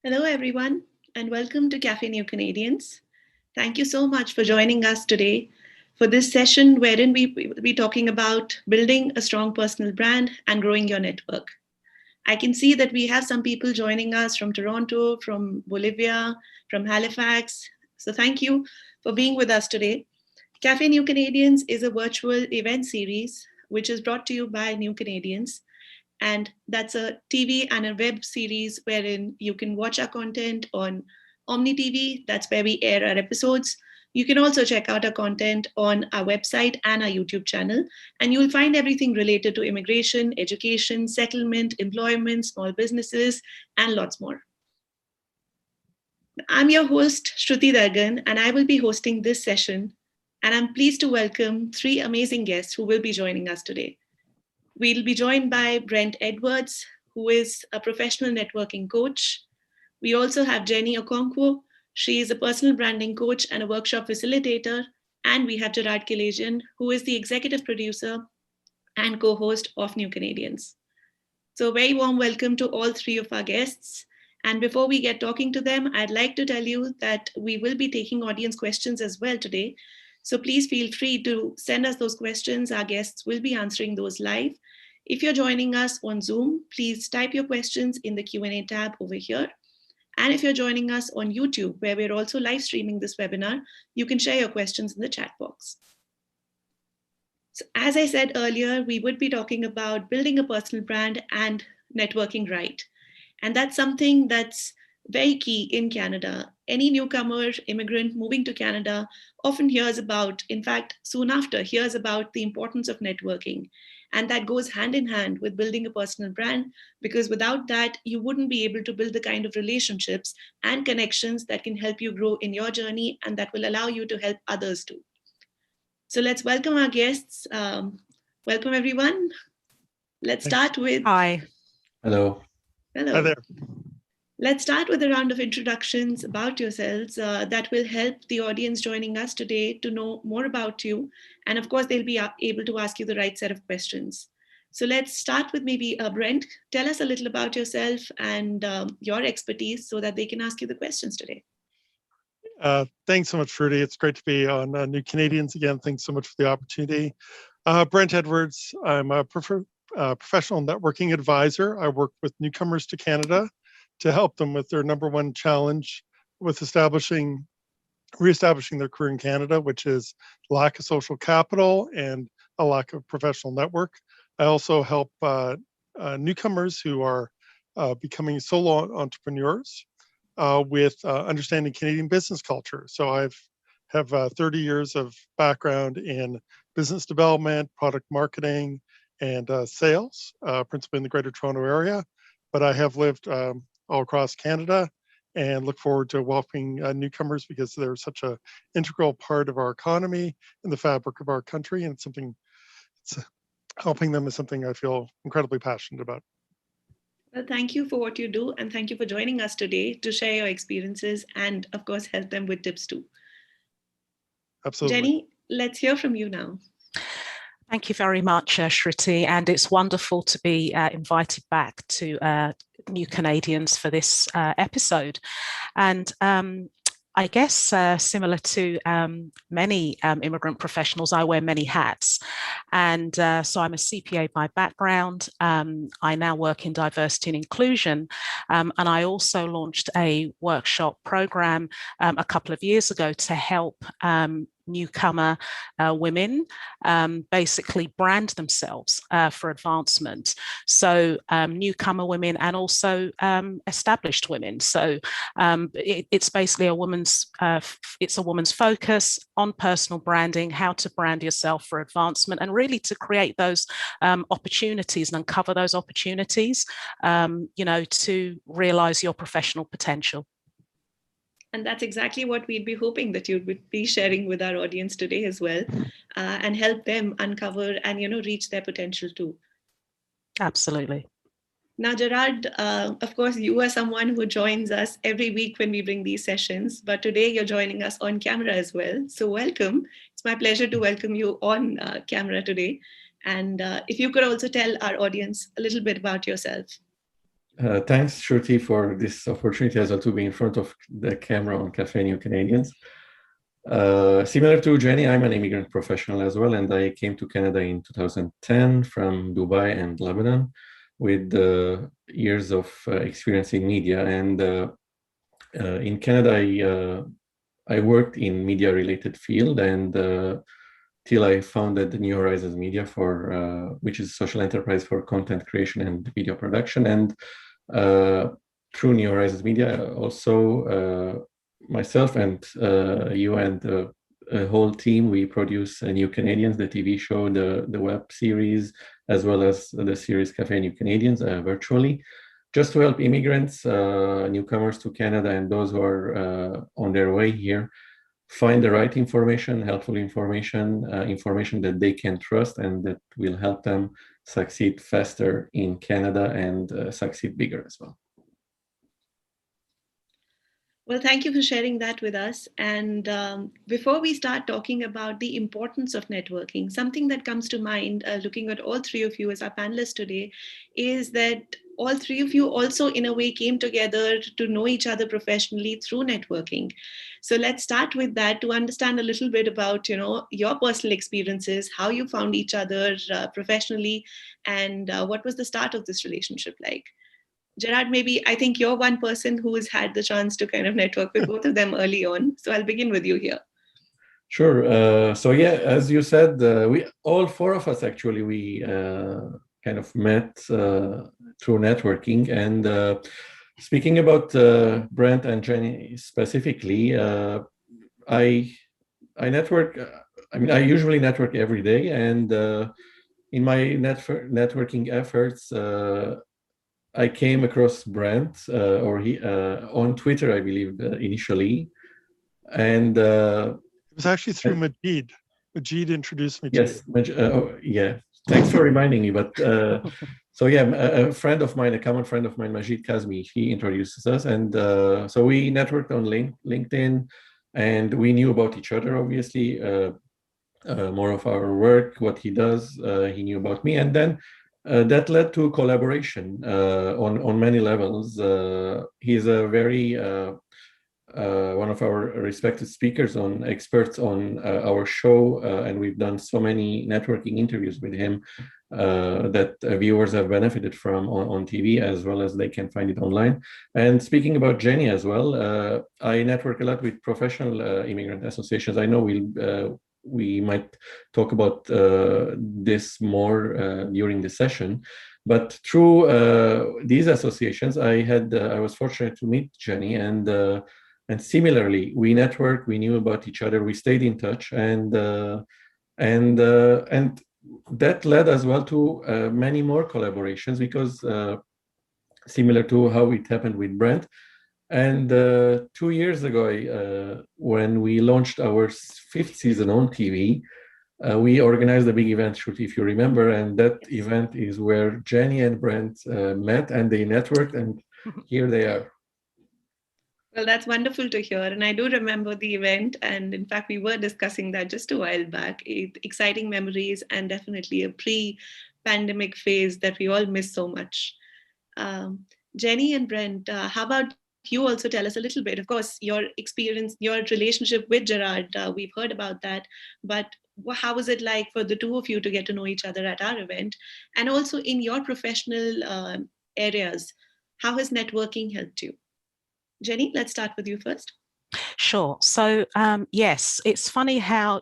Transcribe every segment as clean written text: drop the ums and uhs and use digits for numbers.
Hello, everyone, and welcome to Café New Canadians. Thank you so much for joining us today for this session wherein we will be talking about building a strong personal brand and growing your network. I can see that we have some people joining us from Toronto, from Bolivia, from Halifax. So thank you for being with us today. Café New Canadians is a virtual event series which is brought to you by New Canadians. And that's a TV and a web series wherein you can watch our content on Omni TV. That's where we air our episodes. You can also check out our content on our website and our YouTube channel. And you'll find everything related to immigration, education, settlement, employment, small businesses, and lots more. I'm your host, Shruti Dargan, and I will be hosting this session. And I'm pleased to welcome three amazing guests who will be joining us today. We'll be joined by Brent Edwards, who is a professional networking coach. We also have Jenny Okonkwo. She is a personal branding coach and a workshop facilitator. And we have Gerard Keledjian, who is the executive producer and co-host of New Canadians. So a very warm welcome to all three of our guests. And before we get talking to them, I'd like to tell you that we will be taking audience questions as well today. So please feel free to send us those questions. Our guests will be answering those live. If you're joining us on Zoom, please type your questions in the Q&A tab over here. And if you're joining us on YouTube, where we're also live streaming this webinar, you can share your questions in the chat box. So as I said earlier, we would be talking about building a personal brand and networking right. And that's something that's very key in Canada. Any newcomer, immigrant moving to Canada often hears about, in fact, soon after, hears about the importance of networking. And that goes hand in hand with building a personal brand, because without that, you wouldn't be able to build the kind of relationships and connections that can help you grow in your journey and that will allow you to help others too. So let's welcome our guests. Welcome, everyone. Let's start with... Hi. Hello. Hello. Hi there. Let's start with a round of introductions about yourselves that will help the audience joining us today to know more about you. And of course, they'll be able to ask you the right set of questions. So let's start with maybe Brent. Tell us a little about yourself and your expertise so that they can ask you the questions today. Thanks so much, Fruity. It's great to be on New Canadians again. Thanks so much for the opportunity. Brent Edwards, I'm a professional networking advisor. I work with newcomers to Canada to help them with their number one challenge with reestablishing their career in Canada, which is lack of social capital and a lack of professional network. I also help newcomers who are becoming solo entrepreneurs with understanding Canadian business culture. So I have 30 years of background in business development, product marketing, and sales, principally in the Greater Toronto area. But I have lived all across Canada and look forward to welcoming newcomers because they're such an integral part of our economy and the fabric of our country. And helping them is something I feel incredibly passionate about. Well, thank you for what you do. And thank you for joining us today to share your experiences and, of course, help them with tips too. Absolutely. Jenny, let's hear from you now. Thank you very much, Shruti, and it's wonderful to be invited back to New Canadians for this episode. And I guess similar to many immigrant professionals, I wear many hats. And so I'm a CPA by background. I now work in diversity and inclusion. And I also launched a workshop program a couple of years ago to help newcomer women basically brand themselves for advancement. So newcomer women and also established women. So it's basically a woman's focus on personal branding, how to brand yourself for advancement, and really to create those opportunities and uncover those opportunities, to realize your professional potential. And that's exactly what we'd be hoping that you would be sharing with our audience today as well, and help them uncover and, reach their potential too. Absolutely. Now, Gerard, of course, you are someone who joins us every week when we bring these sessions, but today you're joining us on camera as well. So welcome. It's my pleasure to welcome you on camera today. And if you could also tell our audience a little bit about yourself. Thanks, Shruti, for this opportunity as well to be in front of the camera on Café New Canadians. Similar to Jenny, I'm an immigrant professional as well, and I came to Canada in 2010 from Dubai and Lebanon with years of experience in media. And in Canada, I worked in media-related field, and till I founded the New Horizons Media, which is a social enterprise for content creation and video production. And through New Horizons Media, also myself and you and a whole team, we produce New Canadians, the TV show, the web series, as well as the series Café New Canadians virtually, just to help immigrants, newcomers to Canada, and those who are on their way here find the right information, helpful information, information that they can trust and that will help them succeed faster in Canada and succeed bigger as well. Well, thank you for sharing that with us. And before we start talking about the importance of networking, something that comes to mind looking at all three of you as our panelists today is that all three of you also in a way came together to know each other professionally through networking. So let's start with that to understand a little bit about, your personal experiences, how you found each other professionally, and what was the start of this relationship like. Gerard, maybe I think you're one person who has had the chance to kind of network with both of them early on. So I'll begin with you here. Sure. So yeah, as you said, we all four of us actually, we kind of met through networking. And speaking about Brent and Jenny specifically, I network. I usually network every day, and in my networking efforts, I came across Brent, or he on Twitter, I believe, initially, and it was actually through Majid. Majid introduced me to you. Yeah. Thanks for reminding me. But so yeah, a friend of mine, a common friend of mine, Majid Kazmi, he introduces us, and so we networked on LinkedIn, and we knew about each other. Obviously, more of our work, what he does, he knew about me, and then. That led to collaboration on many levels. He's a very one of our respected speakers experts on our show, and we've done so many networking interviews with him that viewers have benefited from on TV, as well as they can find it online. And speaking about Jenny as well, I network a lot with professional immigrant associations. I know we might talk about this more during the session, but through these associations, I was fortunate to meet Jenny, and similarly, we networked, we knew about each other, we stayed in touch, and that led as well to many more collaborations, because similar to how it happened with Brent. And 2 years ago, when we launched our 5th season on TV, we organized a big event, Shruti, if you remember, and that event is where Jenny and Brent met, and they networked, and here they are. Well, that's wonderful to hear. And I do remember the event. And in fact, we were discussing that just a while back. Exciting memories, and definitely a pre-pandemic phase that we all miss so much. Jenny and Brent, how about you also tell us a little bit? Of course, your experience, your relationship with Gerard, we've heard about that. But how was it like for the two of you to get to know each other at our event? And also in your professional areas, how has networking helped you? Jenny, let's start with you first. Sure. So yes, it's funny how,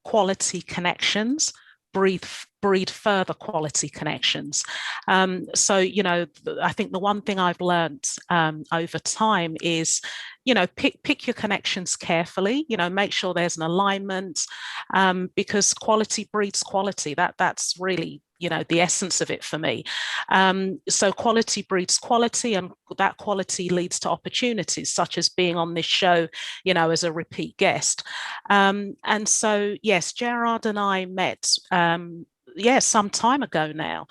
quality connections breed further quality connections. So, I think the one thing I've learned over time is, pick your connections carefully, make sure there's an alignment, because quality breeds quality. That's really, the essence of it for me. So quality breeds quality, and that quality leads to opportunities, such as being on this show, as a repeat guest. And so, yes, Gerard and I met some time ago now.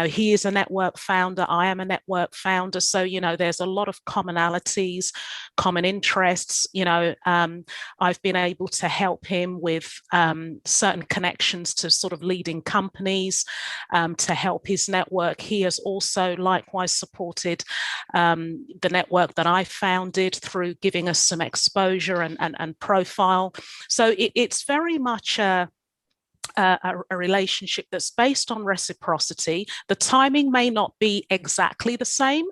He is a network founder. I am a network founder. So, there's a lot of commonalities, common interests. I've been able to help him with certain connections to sort of leading companies to help his network. He has also likewise supported the network that I founded through giving us some exposure and profile. So it's very much a relationship that's based on reciprocity. The timing may not be exactly the same,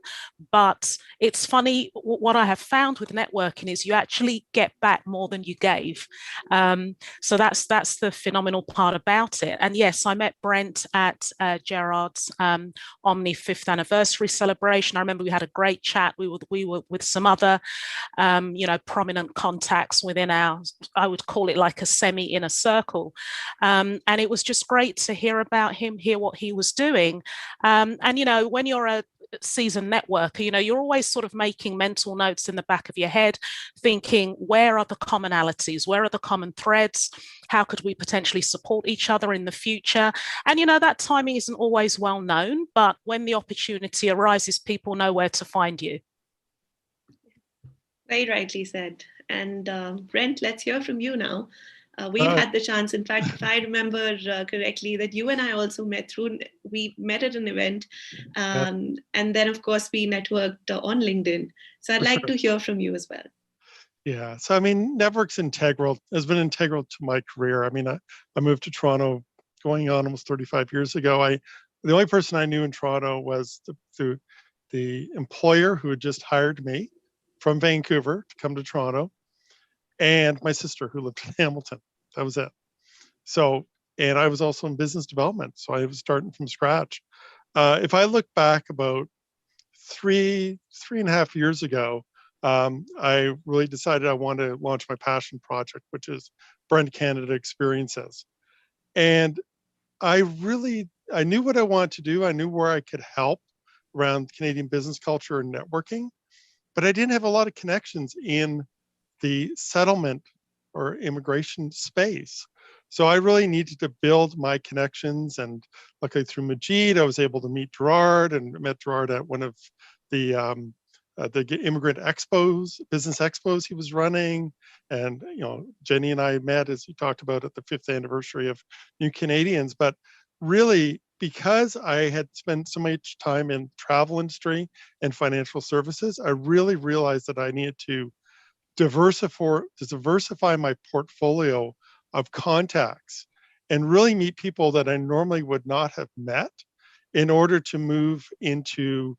but it's funny. What I have found with networking is you actually get back more than you gave. So that's the phenomenal part about it. And yes, I met Brent at Gerard's Omni 5th anniversary celebration. I remember we had a great chat. We were with some other prominent contacts within our, I would call it like a semi-inner circle. And it was just great to hear about him, hear what he was doing. And, when you're a seasoned networker, you're always sort of making mental notes in the back of your head, thinking, where are the commonalities? Where are the common threads? How could we potentially support each other in the future? And, that timing isn't always well known, but when the opportunity arises, people know where to find you. Very rightly said. And Brent, let's hear from you now. We've had the chance, in fact, if I remember correctly, that you and I also we met at an event, and then of course we networked on LinkedIn. So I'd like to hear from you as well. Yeah, so I mean, network's has been integral to my career. I mean, I moved to Toronto going on almost 35 years ago. The only person I knew in Toronto was the employer who had just hired me from Vancouver to come to Toronto, and my sister who lived in Hamilton. That was it. So, and I was also in business development, so I was starting from scratch. If I look back about three and a half years ago, I really decided I wanted to launch my passion project, which is Brent Canada Experiences. And I knew what I wanted to do. I knew where I could help around Canadian business culture and networking, but I didn't have a lot of connections in the settlement or immigration space. So I really needed to build my connections, and luckily through Majid, I was able to meet Gerard, and met Gerard at one of the immigrant expos, business expos he was running. And, Jenny and I met, as you talked about, at the 5th anniversary of New Canadians. But really, because I had spent so much time in travel industry and financial services, I really realized that I needed to diversify my portfolio of contacts and really meet people that I normally would not have met in order to move into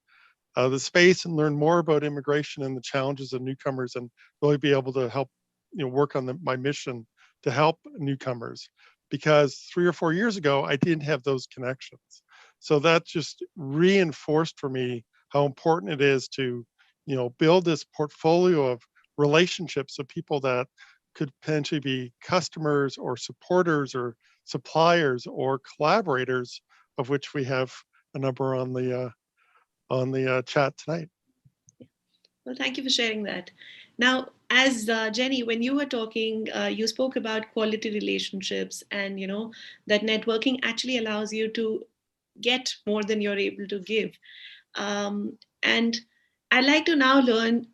the space and learn more about immigration and the challenges of newcomers, and really be able to help, work on my mission to help newcomers. Because 3 or 4 years ago, I didn't have those connections. So that just reinforced for me how important it is to, build this portfolio of relationships of people that could potentially be customers or supporters or suppliers or collaborators, of which we have a number on the chat tonight. Well, thank you for sharing that. Now, as Jenny, when you were talking, you spoke about quality relationships, and that networking actually allows you to get more than you're able to give. And I'd like to now learn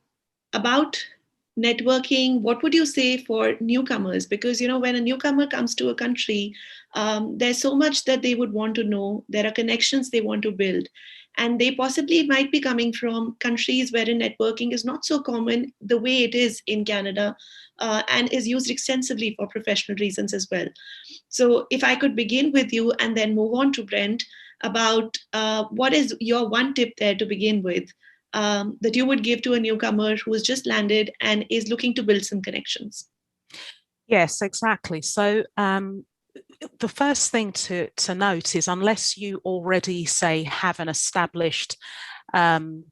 about networking. What would you say for newcomers? Because, when a newcomer comes to a country, there's so much that they would want to know. There are connections they want to build. And they possibly might be coming from countries wherein networking is not so common the way it is in Canada, and is used extensively for professional reasons as well. So if I could begin with you and then move on to Brent about what is your one tip there to begin with, that you would give to a newcomer who has just landed and is looking to build some connections? Yes, exactly. So the first thing to note is, unless you already, say, have an established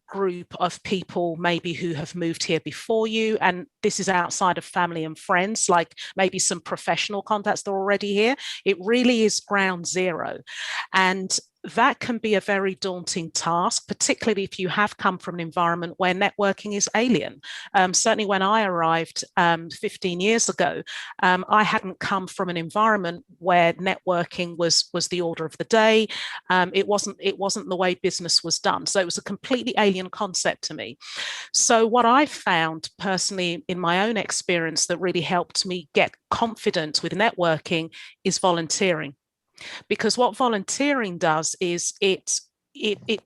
group of people maybe who have moved here before you, and this is outside of family and friends, like maybe some professional contacts that are already here, it really is ground zero. And that can be a very daunting task, particularly if you have come from an environment where networking is alien. Certainly when I arrived 15 years ago, I hadn't come from an environment where networking was the order of the day. It wasn't the way business was done. So it was a completely alien concept to me. So what I found personally in my own experience that really helped me get confident with networking is volunteering. Because what volunteering does is it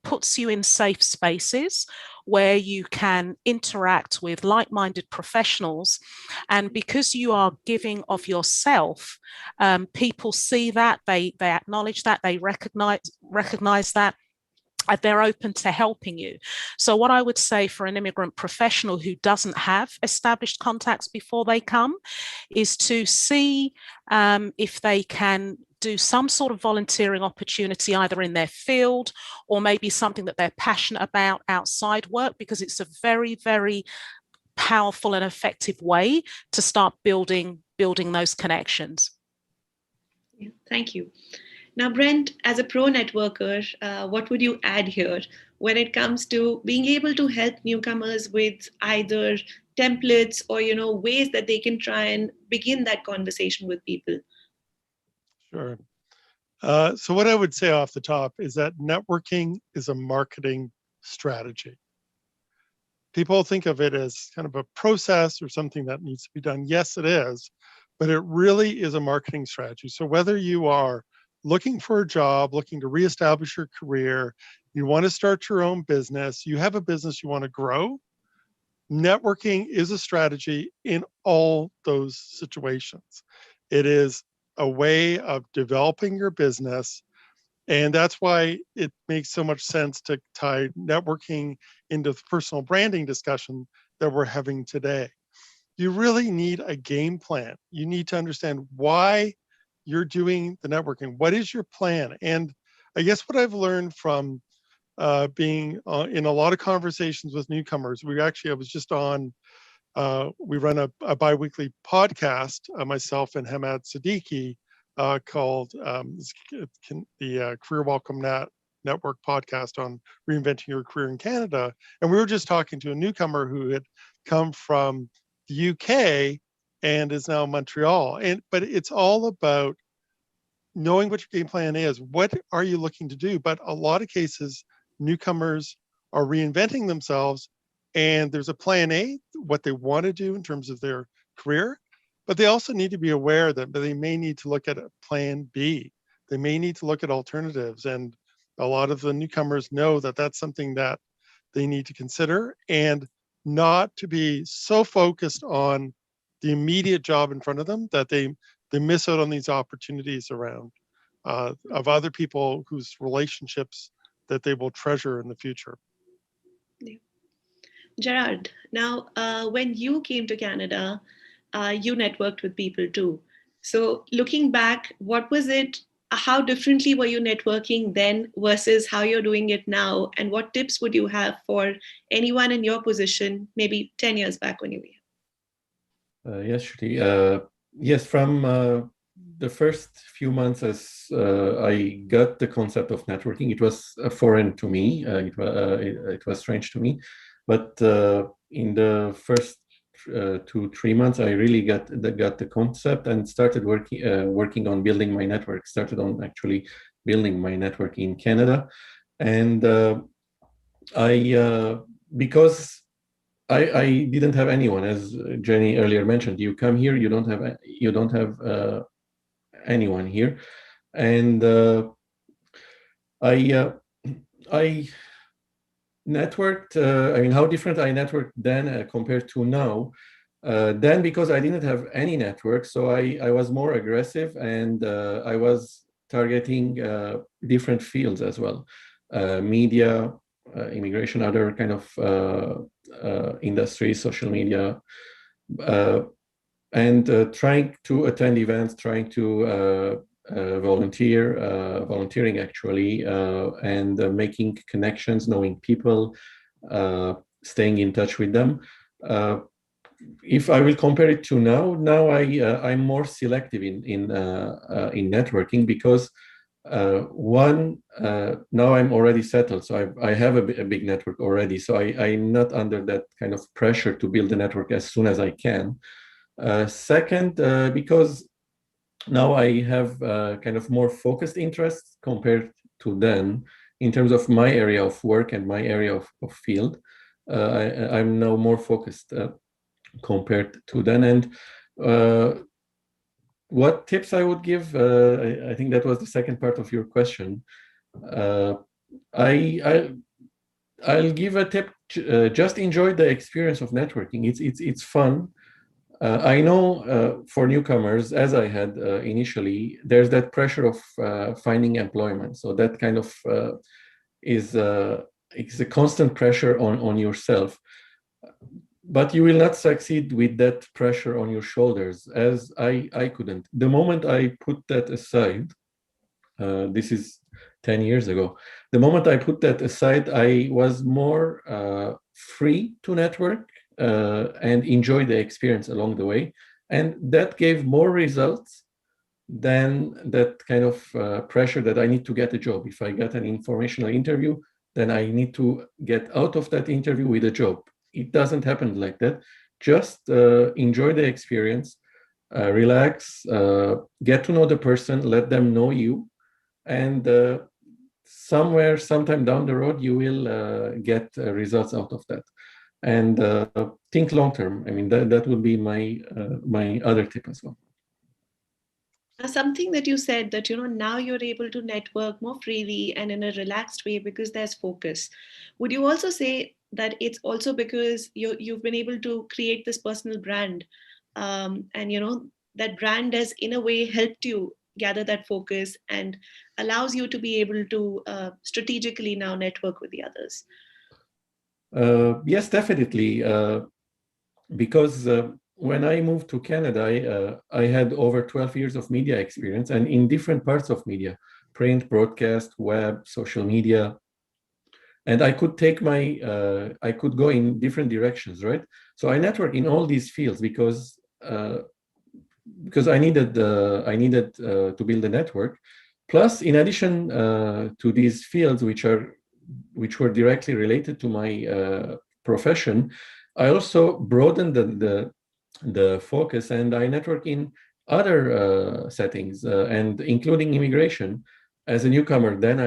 puts you in safe spaces where you can interact with like-minded professionals. And because you are giving of yourself, people see that, they acknowledge that, they recognize that, they're open to helping you. So what I would say for an immigrant professional who doesn't have established contacts before they come is to see if they can do some sort of volunteering opportunity either in their field or maybe something that they're passionate about outside work, because it's a very, very powerful and effective way to start building those connections. Yeah, thank you. Now, Brent, as a pro networker, what would you add here when it comes to being able to help newcomers with either templates or, ways that they can try and begin that conversation with people? Sure. So what I would say off the top is that networking is a marketing strategy. People think of it as kind of a process or something that needs to be done. Yes, it is, but it really is a marketing strategy. So whether you are looking for a job, looking to reestablish your career, you want to start your own business, you have a business you want to grow, networking is a strategy in all those situations. It is a way of developing your business. And that's why it makes so much sense to tie networking into the personal branding discussion that we're having today. You really need a game plan. You need to understand why you're doing the networking. What is your plan? And I guess what I've learned from being in a lot of conversations with newcomers, I was just on, we run a bi-weekly podcast, myself and Hamad Siddiqui, called the Career Welcome Network podcast on reinventing your career in Canada. And we were just talking to a newcomer who had come from the UK and is now in Montreal. But it's all about knowing what your game plan is. What are you looking to do? But a lot of cases, newcomers are reinventing themselves, and there's a plan A, what they want to do in terms of their career, but they also need to be aware that they may need to look at a plan B. They may need to look at alternatives. And a lot of the newcomers know that that's something that they need to consider, and not to be so focused on the immediate job in front of them that they miss out on these opportunities around of other people whose relationships that they will treasure in the future. Yeah. Gerard, now when you came to Canada, you networked with people too. So looking back, what was it? How differently were you networking then versus how you're doing it now? And what tips would you have for anyone in your position, maybe 10 years back when you were here? Yes, Shruti. Yes, from the first few months as I got the concept of networking, it was foreign to me. It was strange to me. But in the first 2-3 months, I really got the concept and started working on building my network. Started on actually building my network in Canada, and because I didn't have anyone, as Jenny earlier mentioned. You come here, you don't have anyone here, and I networked. I mean, how different I networked then compared to now. Then, because I didn't have any network, so I was more aggressive, and I was targeting different fields as well, media, immigration, other kind of industries, social media, and trying to attend events, trying to volunteering actually, and making connections, knowing people, staying in touch with them. If I will compare it to now I'm more selective in networking, because One, now I'm already settled, so I have a big network already. So I'm not under that kind of pressure to build a network as soon as I can. Second, because now I have kind of more focused interests compared to then in terms of my area of work and my area of field. I'm now more focused compared to then. And what tips I would give, I think that was the second part of your question. I'll give a tip, just enjoy the experience of networking. It's fun. I know for newcomers, as I had initially, there's that pressure of finding employment. So that kind of is a constant pressure on yourself. But you will not succeed with that pressure on your shoulders, as I couldn't. The moment I put that aside, this is 10 years ago, the moment I put that aside, I was more free to network and enjoy the experience along the way. And that gave more results than that kind of pressure that I need to get a job. If I get an informational interview, then I need to get out of that interview with a job. It doesn't happen like that. Just enjoy the experience, relax, get to know the person, let them know you, and sometime down the road, you will get results out of that. And think long term. I mean, that would be my other tip as well. Something that you said that, now you're able to network more freely and in a relaxed way because there's focus. Would you also say that it's also because you've been able to create this personal brand, and that brand has in a way helped you gather that focus and allows you to be able to strategically now network with the others? Yes, definitely. Because when I moved to Canada, I had over 12 years of media experience, and in different parts of media, print, broadcast, web, social media. And I could take I could go in different directions, right? So I network in all these fields because I needed to build a network. Plus, in addition to these fields, which were directly related to my profession, I also broadened the focus, and I network in other settings, and including immigration. As a newcomer, then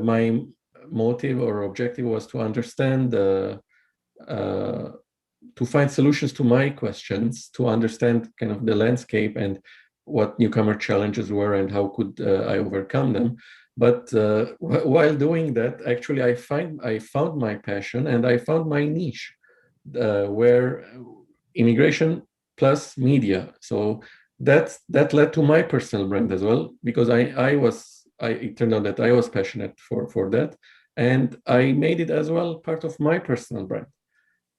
my motive or objective was to understand, to find solutions to my questions, to understand kind of the landscape and what newcomer challenges were and how could I overcome them. But while doing that, actually, I found my passion and I found my niche, where immigration plus media. So that led to my personal brand as well, because it turned out that I was passionate for that, and I made it as well part of my personal brand.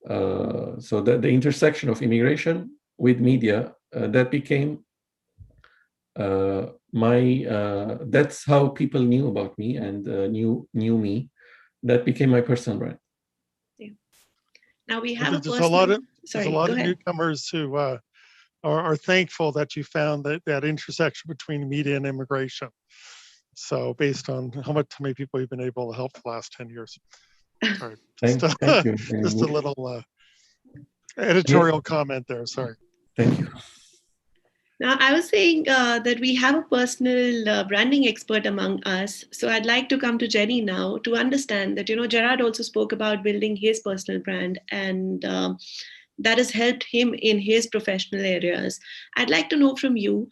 So that the intersection of immigration with media, that became that's how people knew about me and knew me. That became my personal brand. Yeah. Now we have there's a lot of newcomers who are thankful that you found that intersection between media and immigration. So based on how many people you've been able to help the last 10 years. Sorry, thank you. Just a little editorial comment there. Sorry. Thank you. Now, I was saying that we have a personal branding expert among us. So I'd like to come to Jenny now to understand that, Gerard also spoke about building his personal brand, and that has helped him in his professional areas. I'd like to know from you,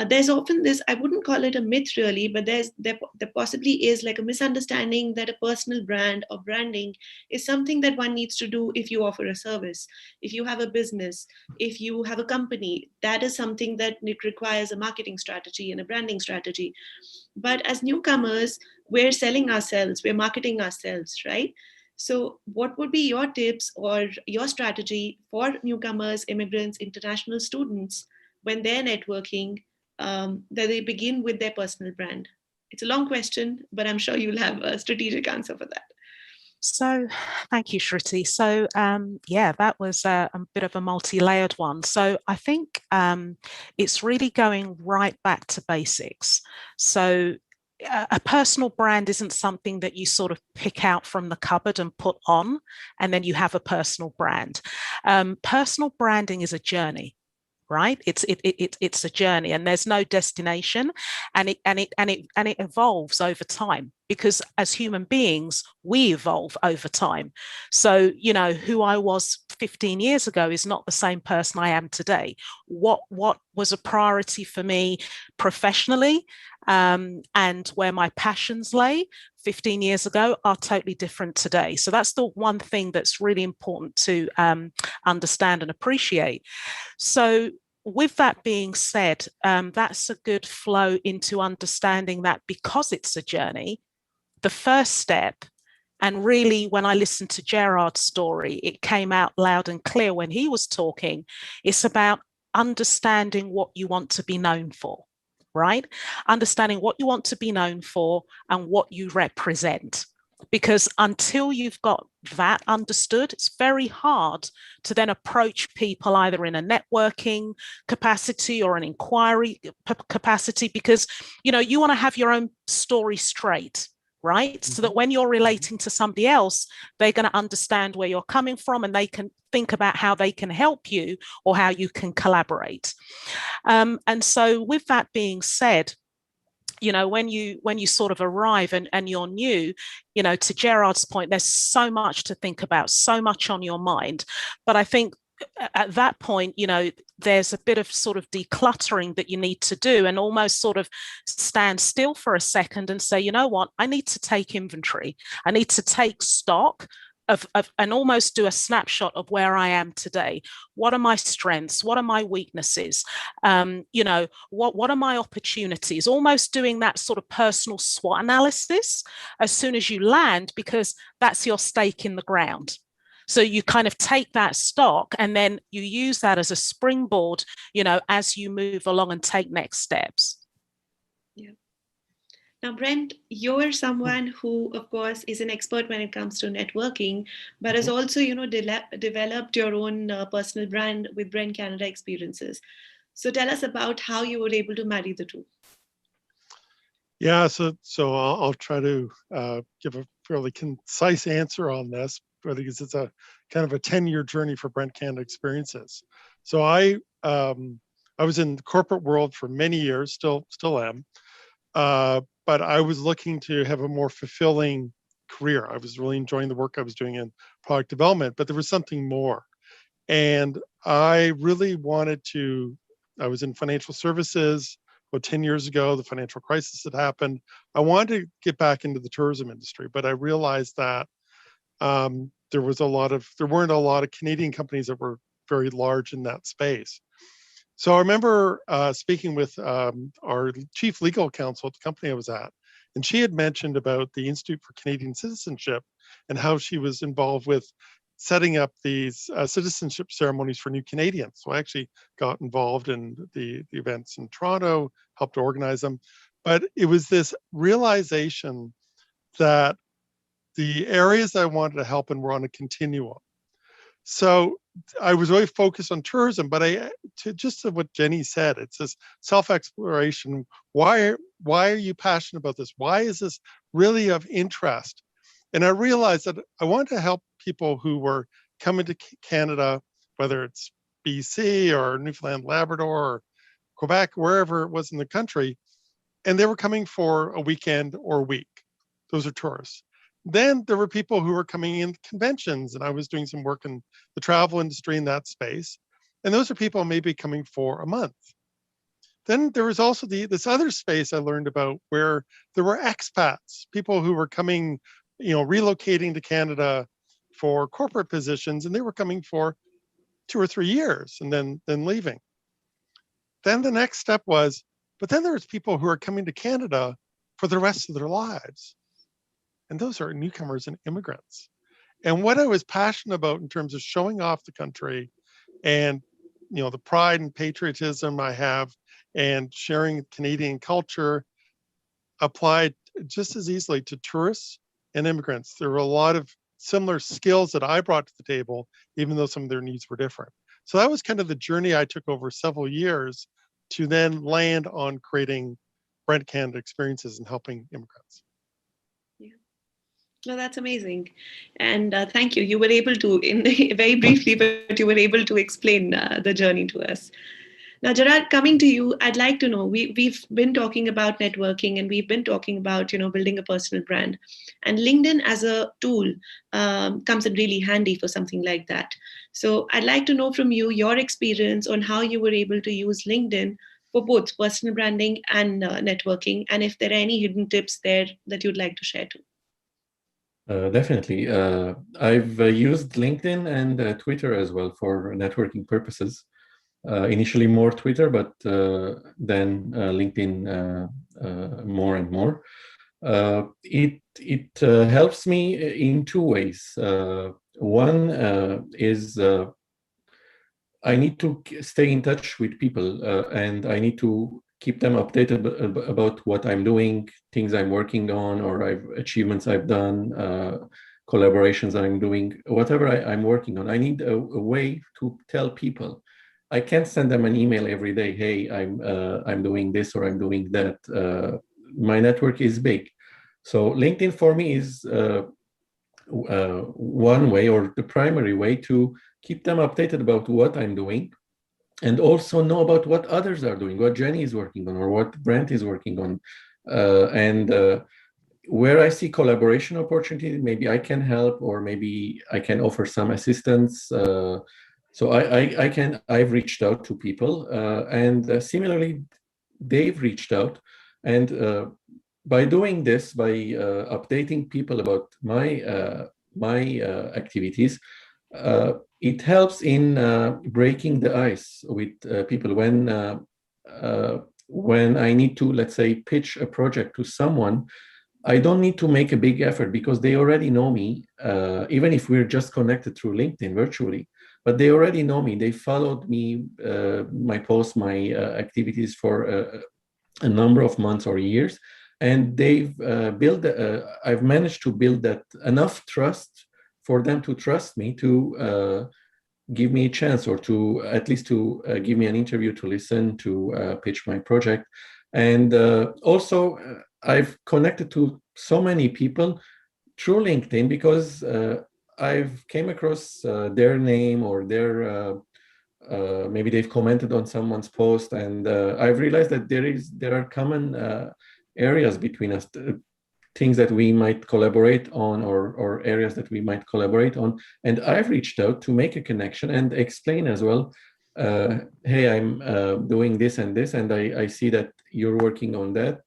there's often this, I wouldn't call it a myth really, but there possibly is like a misunderstanding that a personal brand or branding is something that one needs to do if you offer a service. If you have a business, if you have a company, that is something that it requires a marketing strategy and a branding strategy. But as newcomers, we're selling ourselves, we're marketing ourselves, right? So what would be your tips or your strategy for newcomers, immigrants, international students when they're networking, that they begin with their personal brand? It's a long question, but I'm sure you'll have a strategic answer for that. So thank you, Shruti. So that was a bit of a multi-layered one. So I think it's really going right back to basics. So a personal brand isn't something that you sort of pick out from the cupboard and put on, and then you have a personal brand. Personal branding is a journey, right? It's a journey, and there's no destination, and it evolves over time, because as human beings we evolve over time. So who I was 15 years ago is not the same person I am today. What was a priority for me professionally, and where my passions lay 15 years ago are totally different today. So that's the one thing that's really important to understand and appreciate. So with that being said, that's a good flow into understanding that because it's a journey, the first step, and really when I listened to Gerard's story, it came out loud and clear when he was talking, it's about understanding what you want to be known for, right? Understanding what you want to be known for and what you represent. Because until you've got that understood, it's very hard to then approach people either in a networking capacity or an inquiry capacity, because you want to have your own story straight, right? So that when you're relating to somebody else, they're going to understand where you're coming from, and they can think about how they can help you or how you can collaborate. And so with that being said, when you sort of arrive and you're new, to Gerard's point, there's so much to think about, so much on your mind. But I think at that point, there's a bit of sort of decluttering that you need to do, and almost sort of stand still for a second and say, you know what, I need to take inventory. I need to take stock of and almost do a snapshot of where I am today. What are my strengths? What are my weaknesses? What are my opportunities? Almost doing that sort of personal SWOT analysis as soon as you land, because that's your stake in the ground. So you kind of take that stock and then you use that as a springboard, as you move along and take next steps. Yeah. Now, Brent, you're someone who, of course, is an expert when it comes to networking, but has also, developed your own personal brand with Brent Canada experiences. So tell us about how you were able to marry the two. Yeah, so I'll try to give a fairly concise answer on this, because it's a kind of a 10-year journey for Brent Canada experiences. So I was in the corporate world for many years, still am. But I was looking to have a more fulfilling career. I was really enjoying the work I was doing in product development, but there was something more. And I really wanted to, I was in financial services. About 10 years ago, the financial crisis had happened. I wanted to get back into the tourism industry, but I realized that there weren't a lot of Canadian companies that were very large in that space. So I remember speaking with our chief legal counsel at the company I was at, and she had mentioned about the Institute for Canadian Citizenship and how she was involved with setting up these citizenship ceremonies for new Canadians. So I actually got involved in the events in Toronto, helped organize them. But it was this realization that the areas I wanted to help in were on a continuum. So I was really focused on tourism, but to what Jenny said, it's this self-exploration. Why are you passionate about this? Why is this really of interest? And I realized that I wanted to help people who were coming to Canada, whether it's BC or Newfoundland, Labrador, or Quebec, wherever it was in the country, and they were coming for a weekend or a week. Those are tourists. Then there were people who were coming in conventions, and I was doing some work in the travel industry in that space. And those are people maybe coming for a month. Then there was also this other space I learned about where there were expats, people who were coming, relocating to Canada for corporate positions, and they were coming for 2 or 3 years and then leaving. Then the next step was, but then there's people who are coming to Canada for the rest of their lives. And those are newcomers and immigrants. And what I was passionate about in terms of showing off the country and, the pride and patriotism I have and sharing Canadian culture applied just as easily to tourists and immigrants. There were a lot of similar skills that I brought to the table, even though some of their needs were different. So that was kind of the journey I took over several years to then land on creating Brent Canada experiences in helping immigrants. No, that's amazing. And thank you. You were able to, very briefly, but you were able to explain the journey to us. Now, Gerard, coming to you, I'd like to know, we've been talking about networking and we've been talking about, building a personal brand. And LinkedIn as a tool comes in really handy for something like that. So I'd like to know from you your experience on how you were able to use LinkedIn for both personal branding and networking, and if there are any hidden tips there that you'd like to share too. Definitely. I've used LinkedIn and Twitter as well for networking purposes. Initially more Twitter, but then LinkedIn more and more. It helps me in two ways. One is I need to stay in touch with people and I need to keep them updated about what I'm doing, things I'm working on, or achievements I've done, collaborations I'm doing, whatever I'm working on. I need a way to tell people. I can't send them an email every day. Hey, I'm doing this or I'm doing that. My network is big, so LinkedIn for me is one way, or the primary way, to keep them updated about what I'm doing, and also know about what others are doing, what Jenny is working on, or what Brent is working on, and where I see collaboration opportunities, maybe I can help, or maybe I can offer some assistance. So I've reached out to people, and similarly, they've reached out, and by doing this, by updating people about my activities, it helps in breaking the ice with people when I need to, let's say, pitch a project to someone. I don't need to make a big effort because they already know me, even if we're just connected through LinkedIn virtually. But they already know me. They followed me, my posts, my activities for a number of months or years, and they've I've managed to build that enough trust for them to trust me to give me a chance, or to at least to give me an interview, to listen, to pitch my project. And also, I've connected to so many people through LinkedIn because I've came across their name, or their maybe they've commented on someone's post, and I've realized that there are common areas between us, things that we might collaborate on, or areas that we might collaborate on. And I've reached out to make a connection and explain as well, hey, I'm doing this and this, and I see that you're working on that,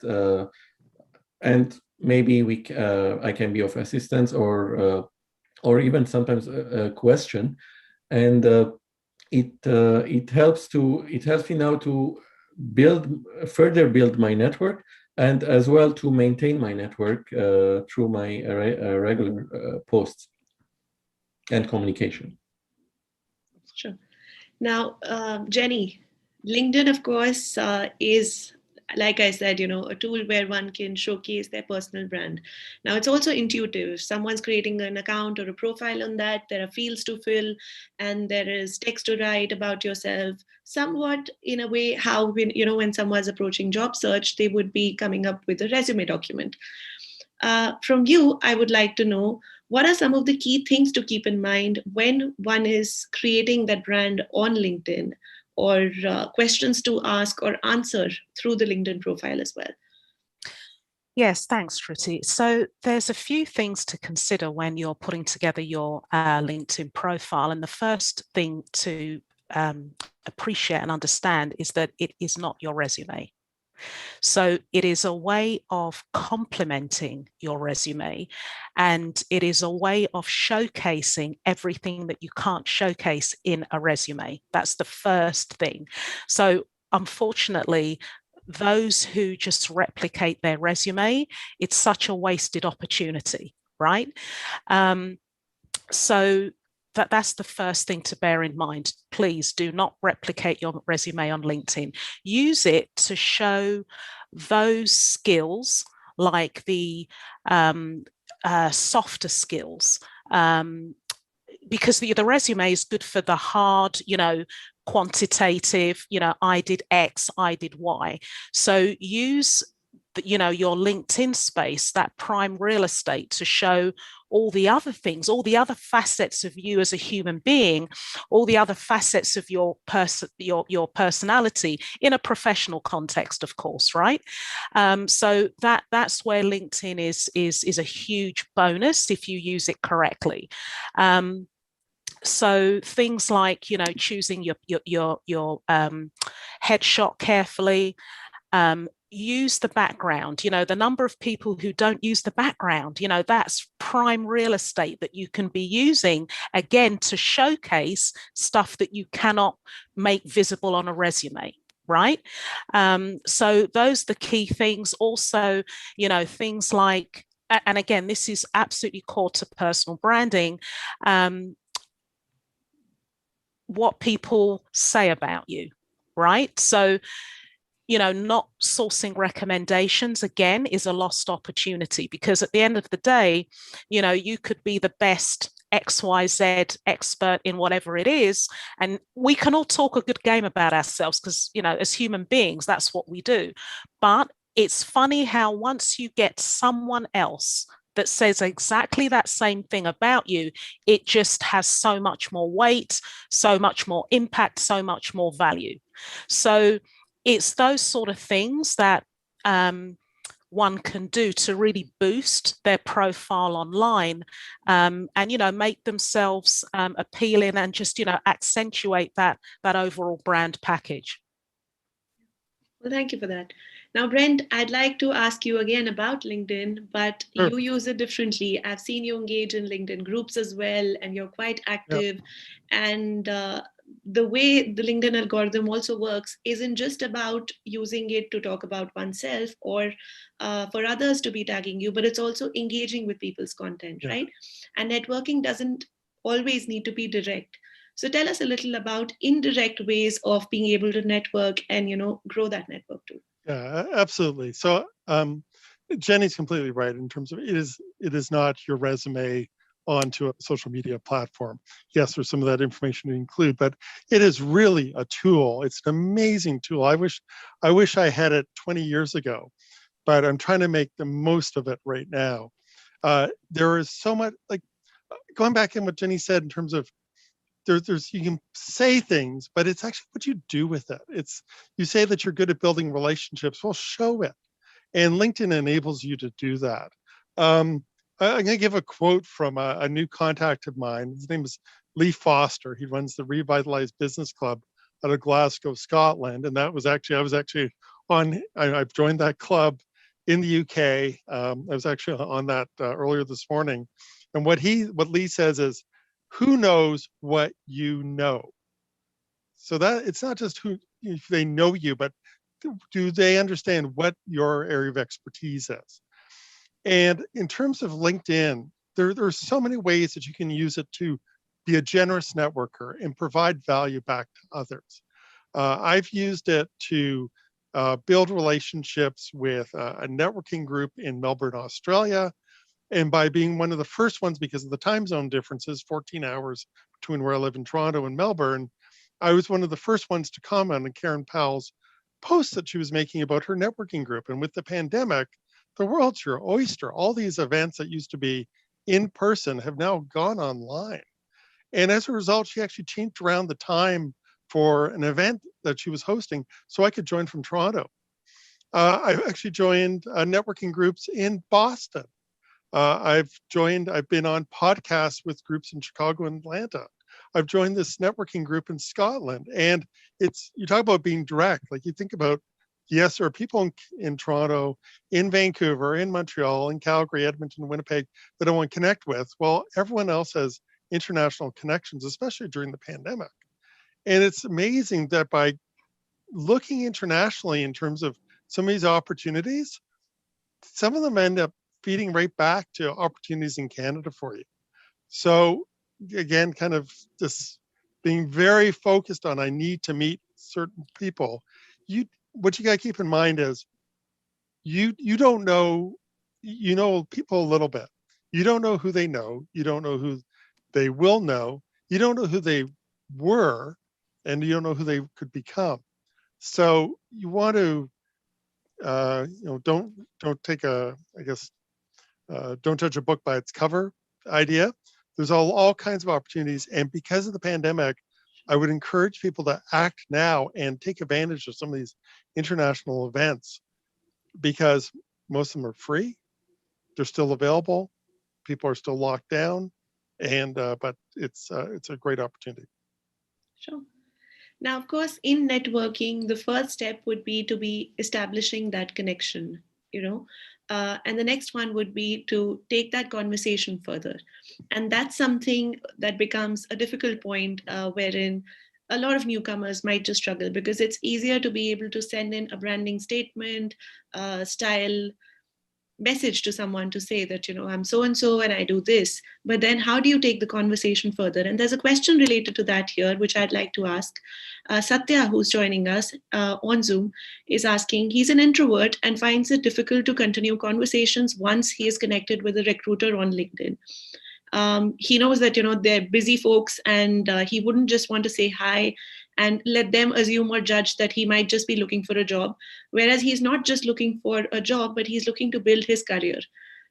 and maybe I can be of assistance, or even sometimes a question. And it helps me now to further build my network, and as well to maintain my network through my regular posts and communication. Sure. Now, Jenny, LinkedIn, of course, is, like I said, a tool where one can showcase their personal brand. Now, it's also intuitive. If someone's creating an account or a profile on that, there are fields to fill, and there is text to write about yourself, somewhat in a way how when someone's approaching job search, they would be coming up with a resume document. From you, I would like to know, what are some of the key things to keep in mind when one is creating that brand on LinkedIn, or questions to ask or answer through the LinkedIn profile as well? Yes, thanks, Shruti. So there's a few things to consider when you're putting together your LinkedIn profile. And the first thing to appreciate and understand is that it is not your resume. So it is a way of complementing your resume, and it is a way of showcasing everything that you can't showcase in a resume. That's the first thing. So unfortunately, those who just replicate their resume, it's such a wasted opportunity, right? So that's the first thing to bear in mind. Please do not replicate your resume on LinkedIn. Use it to show those skills, like the softer skills, because the resume is good for the hard, quantitative, I did X, I did Y. So use your LinkedIn space, that prime real estate, to show all the other things, all the other facets of you as a human being, all the other facets of your personality in a professional context, of course, right? So that's where LinkedIn is a huge bonus if you use it correctly. So things like, choosing your headshot carefully. Use the background. The number of people who don't use the background, that's prime real estate that you can be using, again, to showcase stuff that you cannot make visible on a resume, right? So those are the key things. Also, things like, and again, this is absolutely core to personal branding, what people say about you, right? So, not sourcing recommendations, again, is a lost opportunity, because at the end of the day, you could be the best XYZ expert in whatever it is. And we can all talk a good game about ourselves because, as human beings, that's what we do. But it's funny how once you get someone else that says exactly that same thing about you, it just has so much more weight, so much more impact, so much more value. So it's those sort of things that one can do to really boost their profile online, and make themselves appealing, and just accentuate that overall brand package. Well, thank you for that. Now, Brent, I'd like to ask you again about LinkedIn, but Sure. You use it differently. I've seen you engage in LinkedIn groups as well, and you're quite active. Yep. And the way the LinkedIn algorithm also works isn't just about using it to talk about oneself or for others to be tagging you, but it's also engaging with people's content, yeah. Right? And networking doesn't always need to be direct. So tell us a little about indirect ways of being able to network and, grow that network too. Yeah, absolutely. So Jenny's completely right in terms of it is not your resume onto a social media platform. Yes, there's some of that information to include, but it is really a tool. It's an amazing tool. I wish I had it 20 years ago, but I'm trying to make the most of it right now. There is so much, like going back in what Jenny said in terms of there's you can say things, but it's actually what you do with it. It's you say that you're good at building relationships. Well, show it. And LinkedIn enables you to do that. I'm going to give a quote from a new contact of mine. His name is Lee Foster. He runs the Revitalized Business Club out of Glasgow, Scotland. And that was actually I've joined that club in the UK. I was actually on that earlier this morning. And what Lee says is, who knows what you know? So that it's not just if they know you, but do they understand what your area of expertise is? And in terms of LinkedIn, there are so many ways that you can use it to be a generous networker and provide value back to others. I've used it to build relationships with a networking group in Melbourne, Australia. And by being one of the first ones, because of the time zone differences, 14 hours between where I live in Toronto and Melbourne, I was one of the first ones to comment on Karen Powell's post that she was making about her networking group. And with the pandemic, the world's your oyster. All these events that used to be in person have now gone online. And as a result, she actually changed around the time for an event that she was hosting so I could join from Toronto. I've actually joined networking groups in Boston. I've been on podcasts with groups in Chicago and Atlanta. I've joined this networking group in Scotland. And you talk about being direct, like you think about, yes, there are people in Toronto, in Vancouver, in Montreal, in Calgary, Edmonton, Winnipeg that I want to connect with. Well, everyone else has international connections, especially during the pandemic. And it's amazing that by looking internationally in terms of some of these opportunities, some of them end up feeding right back to opportunities in Canada for you. So again, kind of just being very focused on, I need to meet certain people. What you got to keep in mind is you don't know, you know people a little bit. You don't know who they know. You don't know who they will know. You don't know who they were, and you don't know who they could become. So you want to don't take don't judge a book by its cover idea. There's all kinds of opportunities. And because of the pandemic, I would encourage people to act now and take advantage of some of these international events, because most of them are free. They're still available. People are still locked down, but it's a great opportunity. Sure. Now, of course, in networking, the first step would be to be establishing that connection, and the next one would be to take that conversation further. And that's something that becomes a difficult point wherein a lot of newcomers might just struggle, because it's easier to be able to send in a branding statement, style message to someone to say that, I'm so and so and I do this. But then how do you take the conversation further? And there's a question related to that here, which I'd like to ask. Satya, who's joining us on Zoom, is asking, he's an introvert and finds it difficult to continue conversations once he is connected with a recruiter on LinkedIn. He knows that, they're busy folks, and he wouldn't just want to say hi and let them assume or judge that he might just be looking for a job. Whereas he's not just looking for a job, but he's looking to build his career.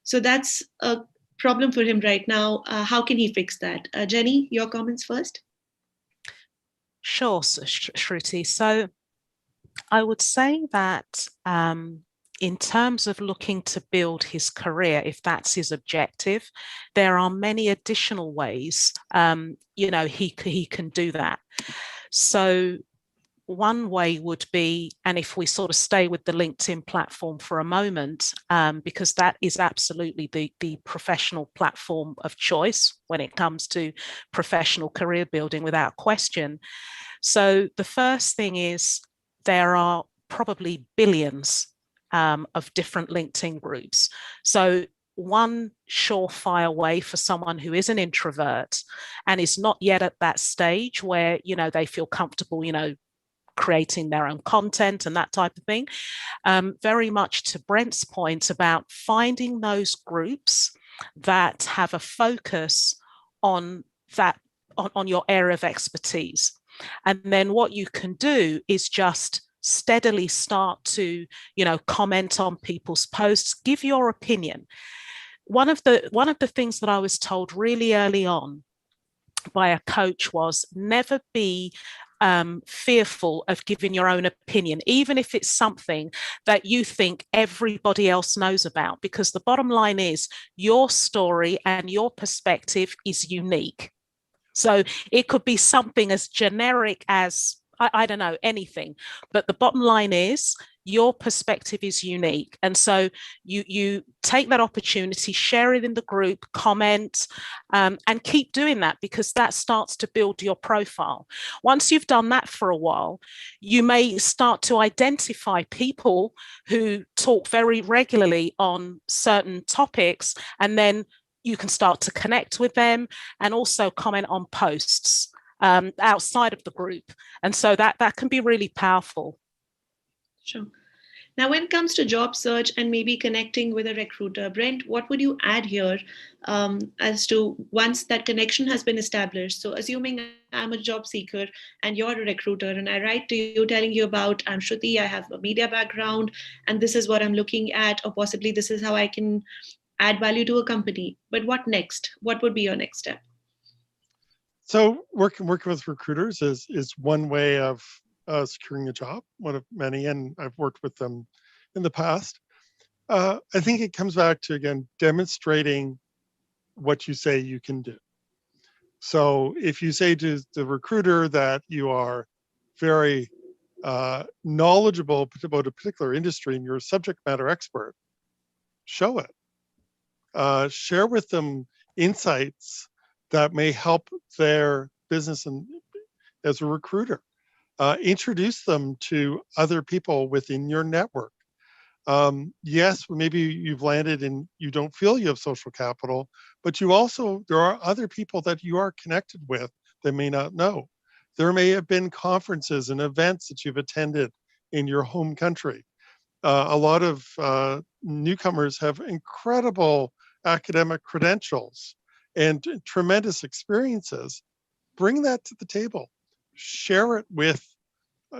So that's a problem for him right now. How can he fix that? Jenny, your comments first. Sure, Shruti. So I would say that in terms of looking to build his career, if that's his objective, there are many additional ways, he can do that. So one way would be, and if we sort of stay with the LinkedIn platform for a moment, because that is absolutely the professional platform of choice when it comes to professional career building, without question. So the first thing is, there are probably billions of different LinkedIn groups. So one surefire way for someone who is an introvert and is not yet at that stage where, they feel comfortable, creating their own content and that type of thing, very much to Brent's point about finding those groups that have a focus on that, on your area of expertise. And then what you can do is just steadily start to, comment on people's posts, give your opinion. One of the things that I was told really early on by a coach was, never be fearful of giving your own opinion, even if it's something that you think everybody else knows about, because the bottom line is your story and your perspective is unique. So it could be something as generic as, I don't know, anything, but the bottom line is your perspective is unique. And so you take that opportunity, share it in the group, comment, and keep doing that, because that starts to build your profile. Once you've done that for a while, you may start to identify people who talk very regularly on certain topics, and then you can start to connect with them and also comment on posts outside of the group. And so that can be really powerful. Sure. Now, when it comes to job search and maybe connecting with a recruiter, Brent, what would you add here as to once that connection has been established? So assuming I'm a job seeker and you're a recruiter, and I write to you telling you about, I'm Shruti, I have a media background, and this is what I'm looking at, or possibly this is how I can add value to a company. But what next? What would be your next step? So working with recruiters is one way of securing a job, one of many, and I've worked with them in the past. I think it comes back to, again, demonstrating what you say you can do. So if you say to the recruiter that you are very knowledgeable about a particular industry and you're a subject matter expert, show it. Share with them insights that may help their business and as a recruiter. Introduce them to other people within your network. Yes, maybe you've landed and you don't feel you have social capital, but there are other people that you are connected with that may not know. There may have been conferences and events that you've attended in your home country. A lot of newcomers have incredible academic credentials and tremendous experiences. Bring that to the table. Share it with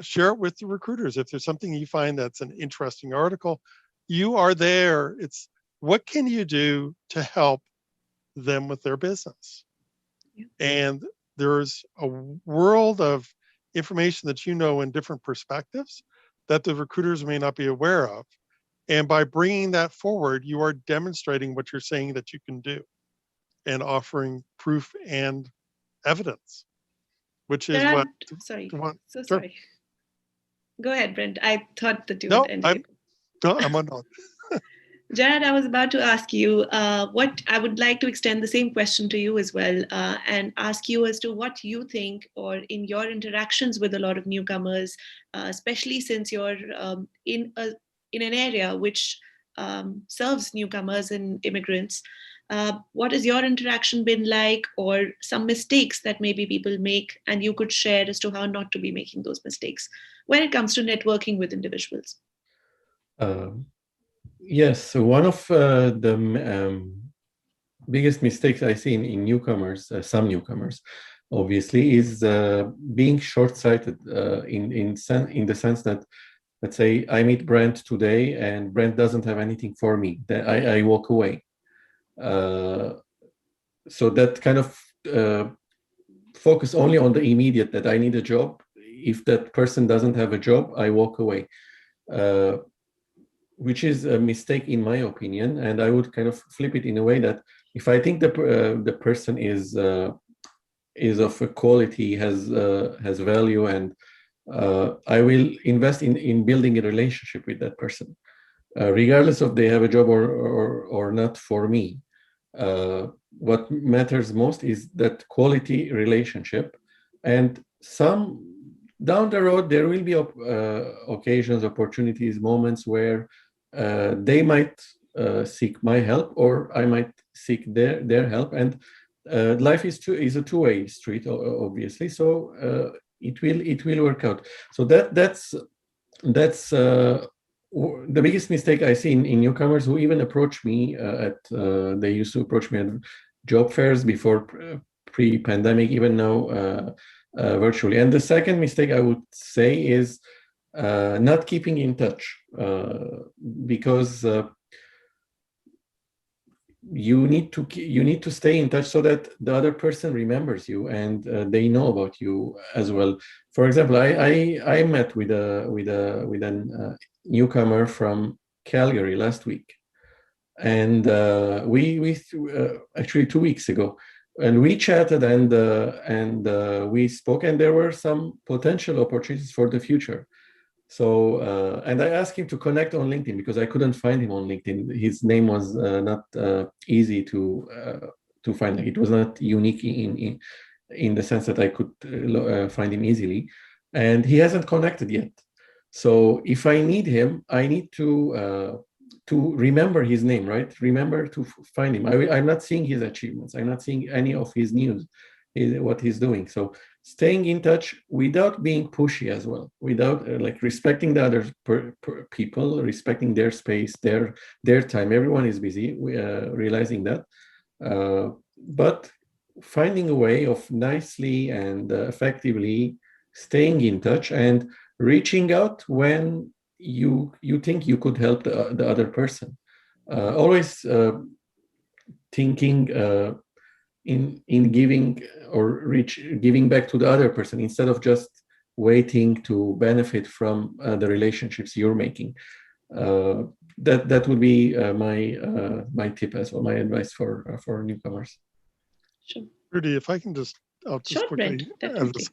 share it with the recruiters. If there's something you find that's an interesting article, you are there. It's what can you do to help them with their business? Yeah. And there's a world of information that you know in different perspectives that the recruiters may not be aware of. And by bringing that forward, you are demonstrating what you're saying that you can do and offering proof and evidence, which is Gerard, what. sorry. What, So sure. sorry. Go ahead, Brent. I thought that you No, would end it. I'm on. Gerard, I was about to ask you what I would like to extend the same question to you as well, and ask you as to what you think, or in your interactions with a lot of newcomers, especially since you're in an area which serves newcomers and immigrants. What has your interaction been like, or some mistakes that maybe people make, and you could share as to how not to be making those mistakes when it comes to networking with individuals? Yes, so one of the biggest mistakes I see in newcomers, some newcomers, obviously, is being short-sighted in the sense that, let's say, I meet Brent today and Brent doesn't have anything for me. That I walk away. So that kind of focus only on the immediate, that I need a job. If that person doesn't have a job, I walk away. Which is a mistake in my opinion, and I would kind of flip it in a way that if I think the person is of a quality, has value, and I will invest in building a relationship with that person, regardless of they have a job or not. For me, what matters most is that quality relationship, and some down the road there will be occasions, opportunities, moments where they might seek my help, or I might seek their help, and life is a two-way street, obviously. So it will work out. So that's the biggest mistake I see in newcomers who even approach me they used to approach me at job fairs before pre-pandemic, even now virtually. And the second mistake I would say is not keeping in touch, because you need to stay in touch so that the other person remembers you and they know about you as well. For example, I met with a newcomer from Calgary last week, and we actually 2 weeks ago, and we chatted and we spoke, and there were some potential opportunities for the future. So, and I asked him to connect on LinkedIn because I couldn't find him on LinkedIn. His name was not easy to find. Like, it was not unique in the sense that I could find him easily, and he hasn't connected yet. So if I need him, I need to remember his name, right? Remember to find him. I'm not seeing his achievements. I'm not seeing any of his news, what he's doing. So staying in touch without being pushy as well, without like respecting the other people, respecting their space, their time. Everyone is busy, realizing that, but finding a way of nicely and effectively staying in touch and reaching out when you think you could help the other person. Always thinking in giving or giving back to the other person instead of just waiting to benefit from the relationships you're making. That would be my tip as well, my advice for newcomers. Sure. Rudy, if I can I'll just Sure, quickly Brent, add this.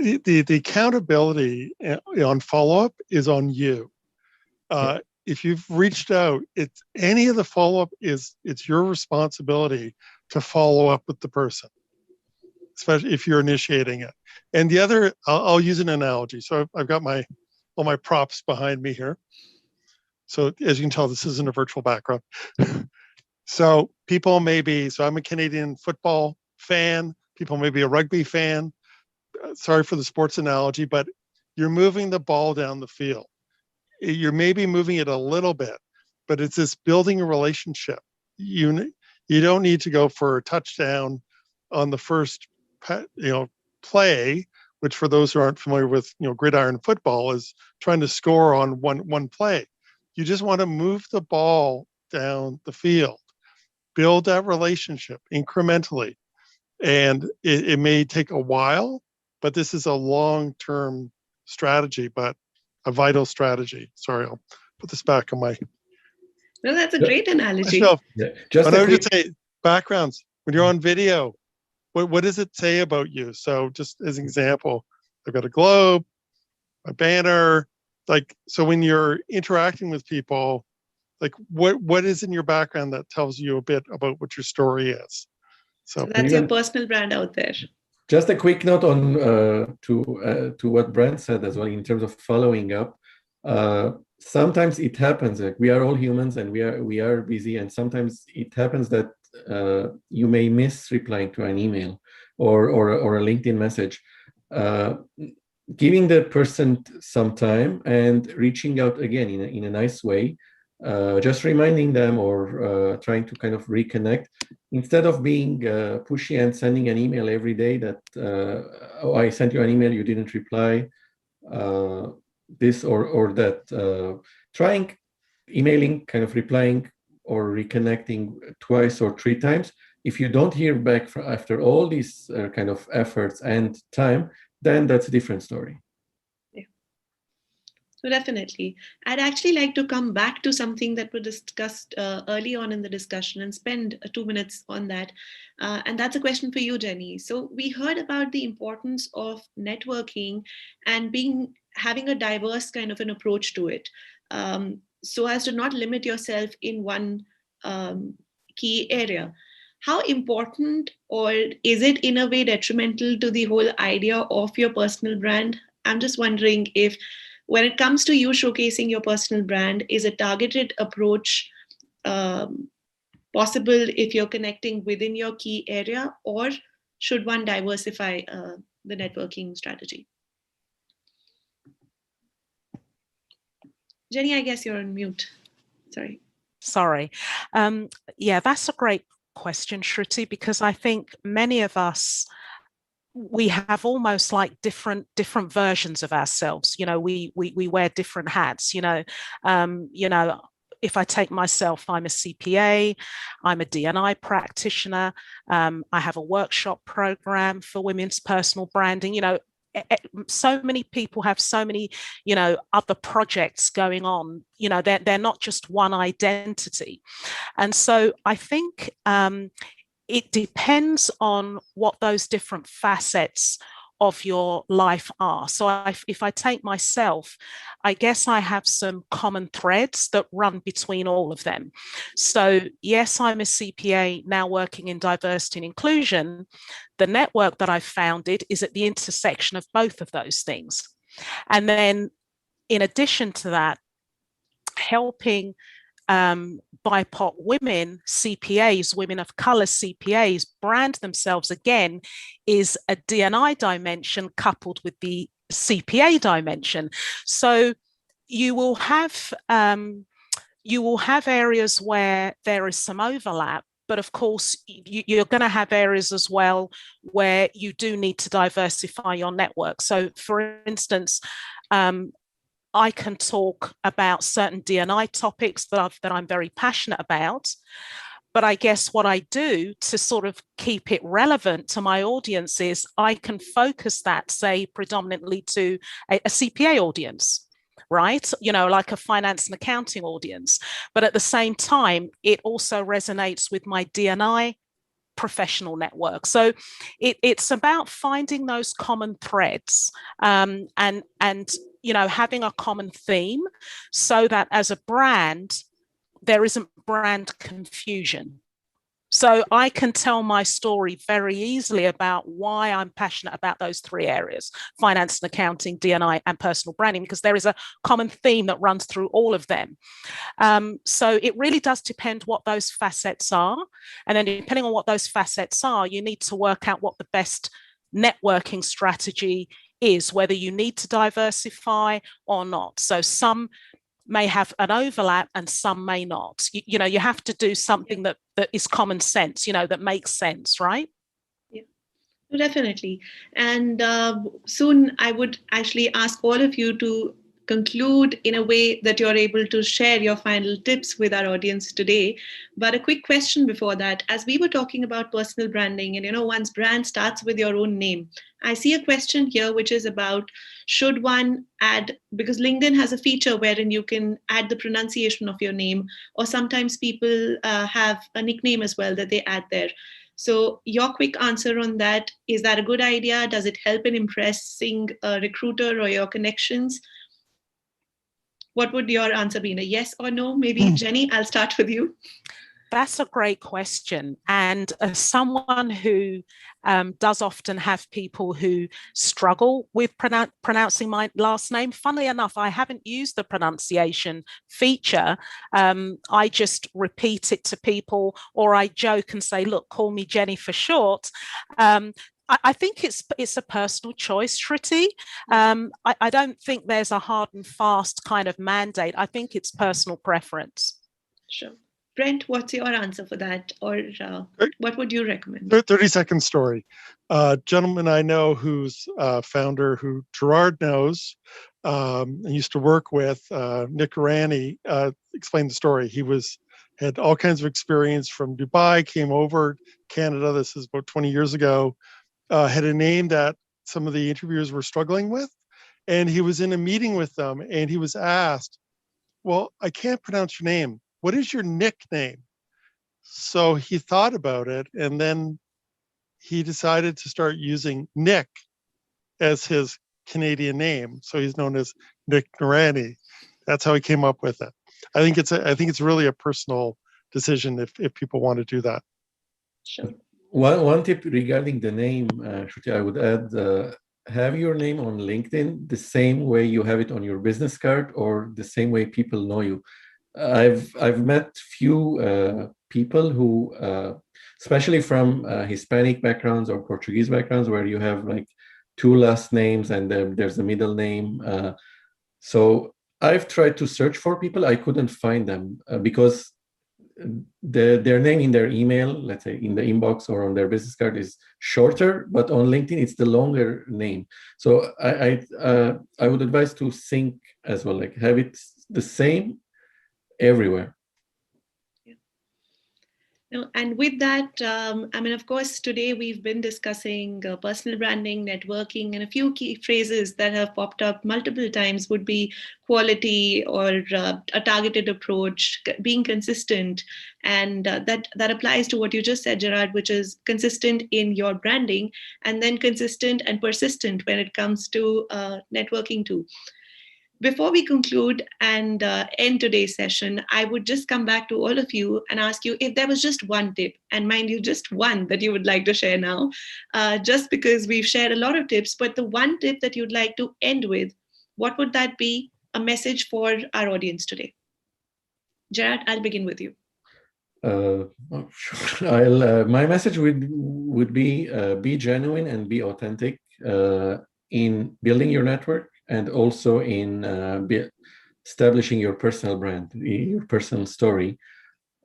The accountability on follow-up is on you. If you've reached out, it's any of the follow-up it's your responsibility to follow up with the person, especially if you're initiating it. And the other, I'll use an analogy. So I've got all my props behind me here. So as you can tell, this isn't a virtual background. So people may be, so I'm a Canadian football fan. People may be a rugby fan. Sorry for the sports analogy, but you're moving the ball down the field. You're maybe moving it a little bit, but it's this building a relationship. You don't need to go for a touchdown on the first play which for those who aren't familiar with, gridiron football, is trying to score on one play. You just want to move the ball down the field, build that relationship incrementally. And it may take a while, but this is a long-term strategy, but a vital strategy. Sorry, I'll put this back on my... No, that's a great analogy. Yeah. Just say backgrounds. When you're on video, what does it say about you? So just as an example, I've got a globe, a banner. So when you're interacting with people, what is in your background that tells you a bit about what your story is? So that's your personal brand out there. Just a quick note on to what Brent said as well in terms of following up. Sometimes it happens that we are all humans and we are busy, and sometimes it happens that you may miss replying to an email or a LinkedIn message. Giving the person some time and reaching out again in a nice way, just reminding them or trying to kind of reconnect, instead of being pushy and sending an email every day that, oh, I sent you an email, you didn't reply, this or that. Trying emailing, kind of replying or reconnecting twice or three times. If you don't hear back after all these kind of efforts and time, then that's a different story. Yeah. So definitely. I'd actually like to come back to something that was discussed early on in the discussion and spend 2 minutes on that. And that's a question for you, Jenny. So we heard about the importance of networking and having a diverse kind of an approach to it, so as to not limit yourself in one key area. How important, or is it in a way detrimental to the whole idea of your personal brand? I'm just wondering if, when it comes to you showcasing your personal brand, is a targeted approach possible if you're connecting within your key area, or should one diversify the networking strategy? Jenny, I guess you're on mute. Sorry. Yeah, that's a great question, Shruti, because I think many of us, we have almost like different versions of ourselves. We wear different hats. If I take myself, I'm a CPA, I'm a D&I practitioner, I have a workshop program for women's personal branding. So many people have so many, other projects going on. They're not just one identity. And so I think it depends on what those different facets of your life are. So if I take myself, I guess I have some common threads that run between all of them. So yes, I'm a CPA now working in diversity and inclusion. The network that I've founded is at the intersection of both of those things. And then in addition to that, helping BIPOC women, CPAs, women of color CPAs, brand themselves again is a D&I dimension coupled with the CPA dimension. So you will have areas where there is some overlap, but of course you're going to have areas as well where you do need to diversify your network. So for instance, I can talk about certain D&I topics that I'm very passionate about, but I guess what I do to sort of keep it relevant to my audience is I can focus that, say, predominantly to a CPA audience, right? Like a finance and accounting audience. But at the same time, it also resonates with my D&I professional network. So it's about finding those common threads and having a common theme so that as a brand, there isn't brand confusion. So I can tell my story very easily about why I'm passionate about those three areas: finance and accounting, D&I, and personal branding, because there is a common theme that runs through all of them. So it really does depend what those facets are. And then depending on what those facets are, you need to work out what the best networking strategy is, whether you need to diversify or not. So some may have an overlap and some may not. You have to do something that is common sense, that makes sense, right? Yeah. Definitely. And soon I would actually ask all of you to conclude in a way that you're able to share your final tips with our audience today. But a quick question before that, as we were talking about personal branding, and one's brand starts with your own name. I see a question here which is about, should one add, because LinkedIn has a feature wherein you can add the pronunciation of your name, or sometimes people have a nickname as well that they add there. So your quick answer on that, is that a good idea? Does it help in impressing a recruiter or your connections? What would your answer be? A yes or no? Maybe Jenny, I'll start with you. That's a great question. And as someone who does often have people who struggle with pronouncing my last name, funnily enough, I haven't used the pronunciation feature. I just repeat it to people, or I joke and say, look, call me Jenny for short. I think it's a personal choice, Shruti. I don't think there's a hard and fast kind of mandate. I think it's personal preference. Sure. Brent, what's your answer for that? Or what would you recommend? 30-second story. Gentleman I know who's founder, who Gerard knows, and used to work with, Nick Rani, explained the story. He had all kinds of experience from Dubai, came over Canada, this is about 20 years ago, had a name that some of the interviewers were struggling with. And he was in a meeting with them and he was asked, well, I can't pronounce your name. What is your nickname? So he thought about it and then he decided to start using Nick as his Canadian name. So he's known as Nick Narani. That's how he came up with it. I think it's really a personal decision if people want to do that. Sure. One tip regarding the name, Shruti, I would add, have your name on LinkedIn the same way you have it on your business card or the same way people know you. I've met few people who, especially from Hispanic backgrounds or Portuguese backgrounds, where you have like two last names and there's a middle name. So I've tried to search for people. I couldn't find them because their name in their email, let's say in the inbox or on their business card, is shorter, but on LinkedIn it's the longer name. So I would advise to sync as well, like have it the same everywhere. And with that, of course, today we've been discussing personal branding, networking, and a few key phrases that have popped up multiple times would be quality or a targeted approach, being consistent. And that applies to what you just said, Gerard, which is consistent in your branding and then consistent and persistent when it comes to networking too. Before we conclude and end today's session, I would just come back to all of you and ask you if there was just one tip, and mind you, just one that you would like to share now, just because we've shared a lot of tips, but the one tip that you'd like to end with, what would that be? A message for our audience today. Gerard, I'll begin with you. My message would be genuine and be authentic in building your network, and also in establishing your personal brand, your personal story,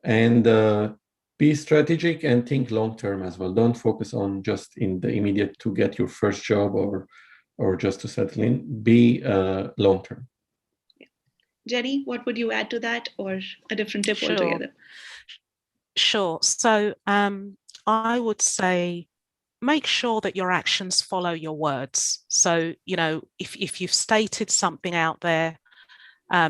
and be strategic and think long-term as well. Don't focus on just in the immediate to get your first job or just to settle in. Be long-term. Yeah. Jenny, what would you add to that, or a different tip altogether? Sure. So I would say, make sure that your actions follow your words. So, if you've stated something out there,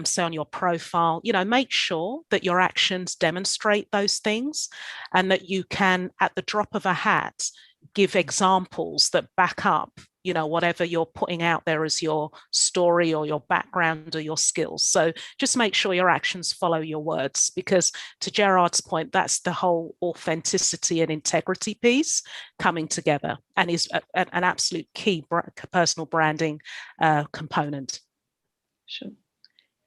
say on your profile, make sure that your actions demonstrate those things and that you can, at the drop of a hat, give examples that back up, whatever you're putting out there as your story or your background or your skills. So just make sure your actions follow your words, because to Gerard's point, that's the whole authenticity and integrity piece coming together and is an absolute key personal branding component. Sure.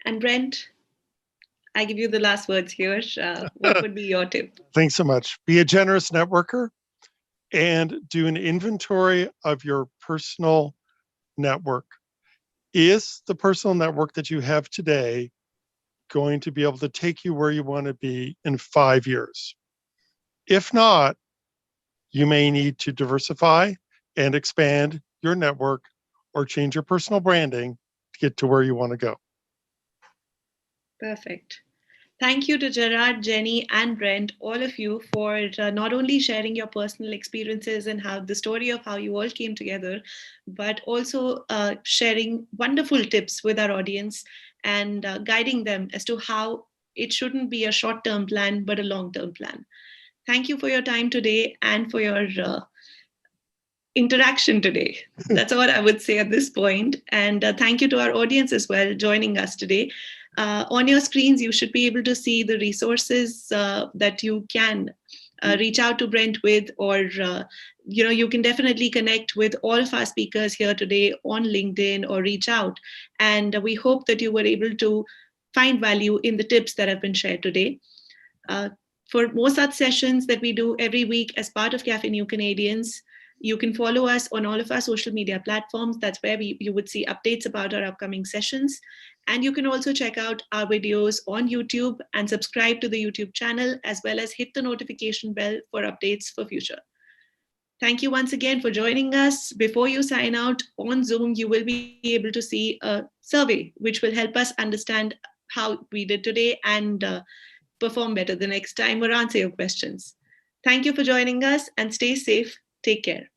And Brent, I give you the last words here. What would be your tip? Thanks so much. Be a generous networker and do an inventory of your personal network. Is the personal network that you have today going to be able to take you where you want to be in 5 years? If not, you may need to diversify and expand your network or change your personal branding to get to where you want to go. Perfect. Thank you to Gerard, Jenny, and Brent, all of you, for not only sharing your personal experiences and how the story of how you all came together, but also sharing wonderful tips with our audience and guiding them as to how it shouldn't be a short-term plan, but a long-term plan. Thank you for your time today and for your interaction today. That's all I would say at this point. And thank you to our audience as well joining us today. On your screens, you should be able to see the resources that you can reach out to Brent with, or you can definitely connect with all of our speakers here today on LinkedIn or reach out. And we hope that you were able to find value in the tips that have been shared today. For more such sessions that we do every week as part of Café New Canadians, you can follow us on all of our social media platforms. That's where you would see updates about our upcoming sessions. And you can also check out our videos on YouTube and subscribe to the YouTube channel, as well as hit the notification bell for updates for future. Thank you once again for joining us. Before you sign out on Zoom, you will be able to see a survey, which will help us understand how we did today and perform better the next time or answer your questions. Thank you for joining us, and stay safe. Take care.